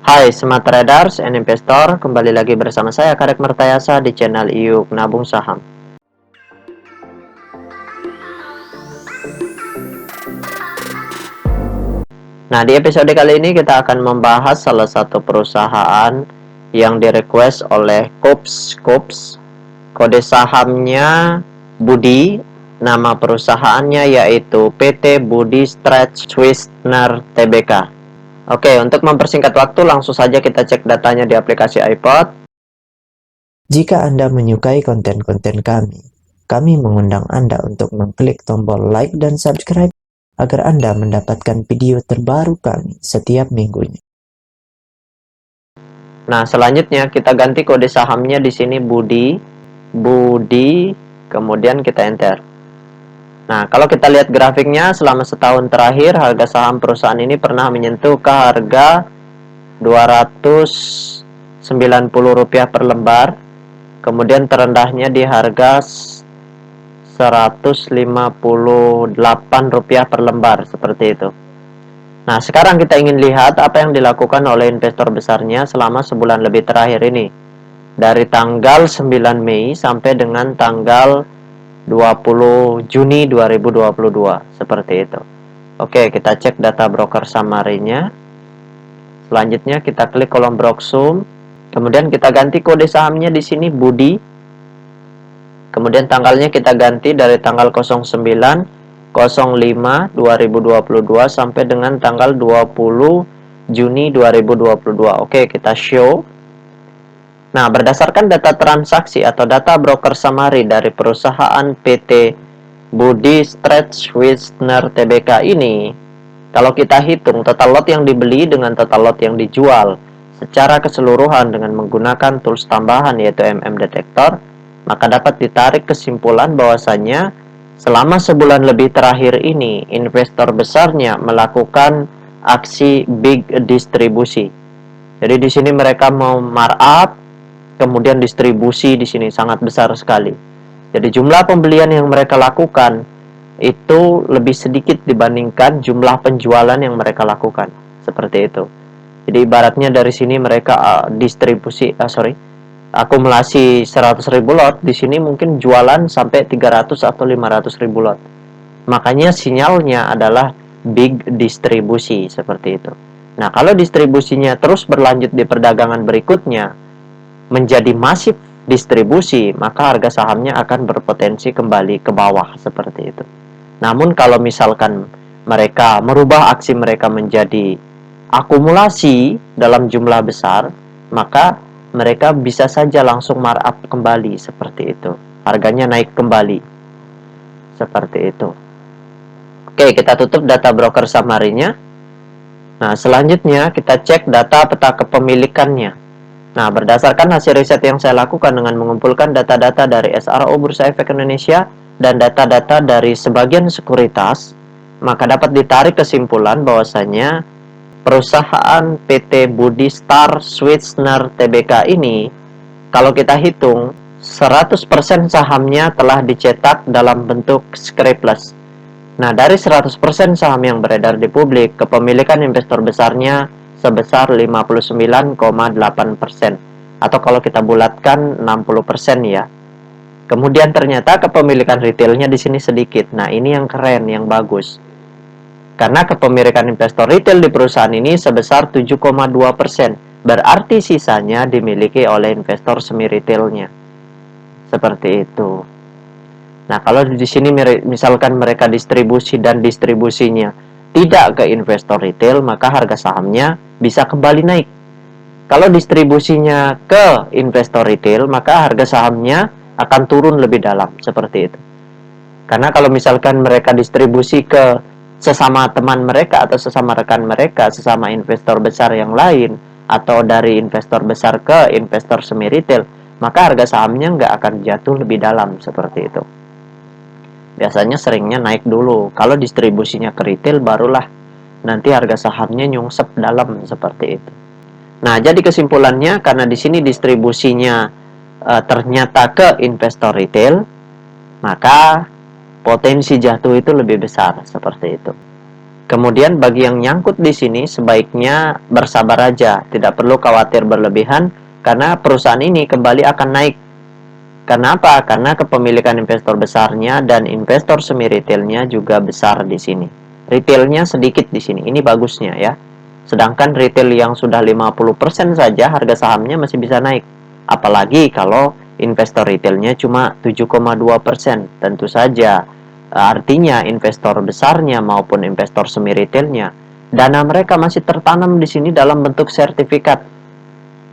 Hai Smart Traders and Investor, kembali lagi bersama saya Karek Mertayasa di channel IUK Nabung Saham. Nah, di episode kali ini kita akan membahas salah satu perusahaan yang direquest oleh Kops. Kode sahamnya Budi, nama perusahaannya yaitu PT Budi Stretch Swisner Tbk. Oke, untuk mempersingkat waktu langsung saja kita cek datanya di aplikasi iPod. Jika Anda menyukai konten-konten kami mengundang Anda untuk mengklik tombol like dan subscribe agar Anda mendapatkan video terbaru kami setiap minggunya. Nah, selanjutnya kita ganti kode sahamnya di sini Budi, kemudian kita enter. Nah, kalau kita lihat grafiknya selama setahun terakhir harga saham perusahaan ini pernah menyentuh ke harga Rp290 per lembar. Kemudian terendahnya di harga Rp158 per lembar, seperti itu. Nah, sekarang kita ingin lihat apa yang dilakukan oleh investor besarnya selama sebulan lebih terakhir ini. Dari tanggal 9 Mei sampai dengan tanggal 20 Juni 2022, seperti itu. Oke, kita cek data broker summary-nya. Selanjutnya kita klik kolom Broksum. Kemudian kita ganti kode sahamnya di sini Budi. Kemudian tanggalnya kita ganti dari tanggal 09/05/2022 sampai dengan tanggal 20 Juni 2022. Oke, kita show. Nah, berdasarkan data transaksi atau data broker summary dari perusahaan PT Budi Stretch Swisner Tbk ini, kalau kita hitung total lot yang dibeli dengan total lot yang dijual secara keseluruhan dengan menggunakan tools tambahan yaitu Detektor, maka dapat ditarik kesimpulan bahwasannya selama sebulan lebih terakhir ini investor besarnya melakukan aksi big distribusi. Jadi di sini mereka mau markup, kemudian distribusi di sini sangat besar sekali. Jadi jumlah pembelian yang mereka lakukan itu lebih sedikit dibandingkan jumlah penjualan yang mereka lakukan. Seperti itu. Jadi ibaratnya dari sini mereka akumulasi 100.000 lot, di sini mungkin jualan sampai 300 atau 500.000 lot. Makanya sinyalnya adalah big distribusi, seperti itu. Nah, kalau distribusinya terus berlanjut di perdagangan berikutnya menjadi masif distribusi, maka harga sahamnya akan berpotensi kembali ke bawah, seperti itu. Namun kalau misalkan mereka merubah aksi mereka menjadi akumulasi dalam jumlah besar, maka mereka bisa saja langsung markup kembali, seperti itu. Harganya naik kembali, seperti itu. Oke, kita tutup data broker summary-nya. Nah, selanjutnya kita cek data peta kepemilikannya. Nah, berdasarkan hasil riset yang saya lakukan dengan mengumpulkan data-data dari SRO Bursa Efek Indonesia dan data-data dari sebagian sekuritas, maka dapat ditarik kesimpulan bahwasanya perusahaan PT Budi Star Swisner Tbk ini, kalau kita hitung, 100% sahamnya telah dicetak dalam bentuk scriptless. Nah, dari 100% saham yang beredar di publik, kepemilikan investor besarnya sebesar 59,8%. Atau kalau kita bulatkan 60% ya. Kemudian ternyata kepemilikan retailnya di sini sedikit. Nah, ini yang keren, yang bagus. Karena kepemilikan investor retail di perusahaan ini sebesar 7,2%. Berarti sisanya dimiliki oleh investor semi retailnya. Seperti itu. Nah, kalau di sini misalkan mereka distribusi dan distribusinya tidak ke investor retail, maka harga sahamnya bisa kembali naik. Kalau distribusinya ke investor retail, maka harga sahamnya akan turun lebih dalam, seperti itu. Karena kalau misalkan mereka distribusi ke sesama teman mereka atau sesama rekan mereka, sesama investor besar yang lain, atau dari investor besar ke investor semi retail, maka harga sahamnya nggak akan jatuh lebih dalam, seperti itu. Biasanya seringnya naik dulu. Kalau distribusinya ke retail, barulah nanti harga sahamnya nyungsep dalam, seperti itu. Nah, jadi kesimpulannya karena di sini distribusinya ternyata ke investor retail, maka potensi jatuh itu lebih besar, seperti itu. Kemudian bagi yang nyangkut di sini sebaiknya bersabar aja, tidak perlu khawatir berlebihan karena perusahaan ini kembali akan naik. Kenapa? Karena kepemilikan investor besarnya dan investor semi retailnya juga besar di sini. Retailnya sedikit di sini. Ini bagusnya ya. Sedangkan retail yang sudah 50% saja harga sahamnya masih bisa naik. Apalagi kalau investor retailnya cuma 7,2%. Tentu saja artinya investor besarnya maupun investor semi retailnya dana mereka masih tertanam di sini dalam bentuk sertifikat.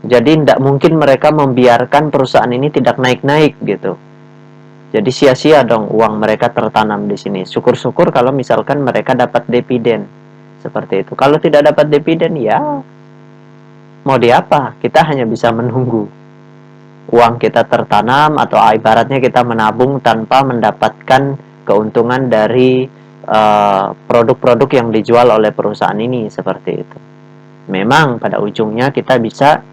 Jadi tidak mungkin mereka membiarkan perusahaan ini tidak naik-naik gitu. Jadi sia-sia dong uang mereka tertanam di sini. Syukur-syukur kalau misalkan mereka dapat dividen. Seperti itu. Kalau tidak dapat dividen ya mau diapa? Kita hanya bisa menunggu. Uang kita tertanam atau ibaratnya kita menabung tanpa mendapatkan keuntungan dari produk-produk yang dijual oleh perusahaan ini seperti itu. Memang pada ujungnya kita bisa,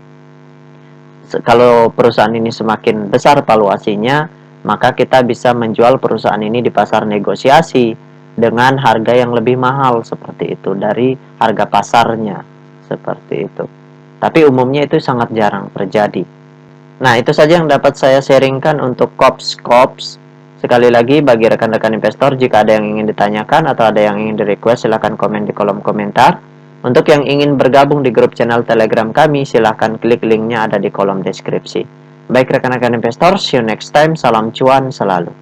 kalau perusahaan ini semakin besar valuasinya, maka kita bisa menjual perusahaan ini di pasar negosiasi dengan harga yang lebih mahal seperti itu dari harga pasarnya seperti itu. Tapi umumnya itu sangat jarang terjadi. Nah, itu saja yang dapat saya sharingkan untuk Kops. Sekali lagi bagi rekan-rekan investor, jika ada yang ingin ditanyakan atau ada yang ingin di-request, silahkan komen di kolom komentar. Untuk yang ingin bergabung di grup channel Telegram kami, silahkan klik linknya ada di kolom deskripsi. Baik rekan-rekan investor, see you next time. Salam cuan selalu.